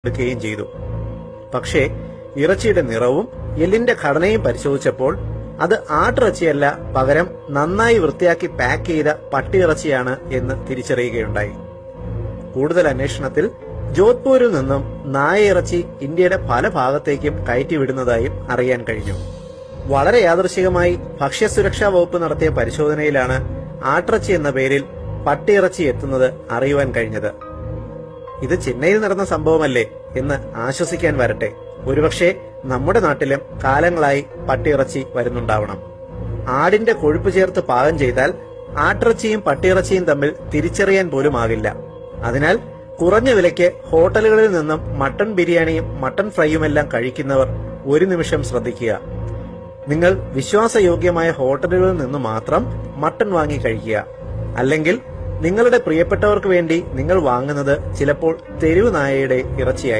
എടുക്കുകയും ചെയ്തു. പക്ഷേ ഇറച്ചിയുടെ നിറവും എല്ലിന്റെ ഘടനയും പരിശോധിച്ചപ്പോൾ അത് ആട്ടിറച്ചിയല്ല, പകരം നന്നായി വൃത്തിയാക്കി പാക്ക് ചെയ്ത പട്ടിയിറച്ചിയാണ് എന്ന് തിരിച്ചറിയുകയുണ്ടായി. കൂടുതൽ അന്വേഷണത്തിൽ ജോധ്പൂരിൽ നിന്നും നായയിറച്ചി ഇന്ത്യയുടെ പല ഭാഗത്തേക്കും കയറ്റിവിടുന്നതായും അറിയാൻ കഴിഞ്ഞു. വളരെ യാദൃശികമായി ഭക്ഷ്യസുരക്ഷാ വകുപ്പ് നടത്തിയ പരിശോധനയിലാണ് ആട്ടിറച്ചി എന്ന പേരിൽ പട്ടിയിറച്ചി എത്തുന്നത് അറിയുവാൻ കഴിഞ്ഞത്. ഇത് ചെന്നൈയിൽ നടന്ന സംഭവമല്ലേ എന്ന് ആശ്വസിക്കാൻ വരട്ടെ. ഒരുപക്ഷെ നമ്മുടെ നാട്ടിലും കാലങ്ങളായി പട്ടിയിറച്ചി വരുന്നുണ്ടാവണം. ആടിന്റെ കൊഴുപ്പ് ചേർത്ത് പാകം ചെയ്താൽ ആട്ടിറച്ചിയും പട്ടിയിറച്ചിയും തമ്മിൽ തിരിച്ചറിയാൻ പോലും ആകില്ല. അതിനാൽ കുറഞ്ഞ വിലയ്ക്ക് ഹോട്ടലുകളിൽ നിന്നും മട്ടൺ ബിരിയാണിയും മട്ടൺ ഫ്രൈയുമെല്ലാം കഴിക്കുന്നവർ ഒരു നിമിഷം ശ്രദ്ധിക്കുക. നിങ്ങൾ വിശ്വാസയോഗ്യമായ ഹോട്ടലുകളിൽ നിന്ന് മാത്രം മട്ടൺ വാങ്ങി കഴിക്കുക. അല്ലെങ്കിൽ നിങ്ങളുടെ പ്രിയപ്പെട്ടവർക്ക് വേണ്ടി നിങ്ങൾ വാങ്ങുന്നത് ചിലപ്പോൾ തെരുവ് നായയുടെ ഇറച്ചിയായി.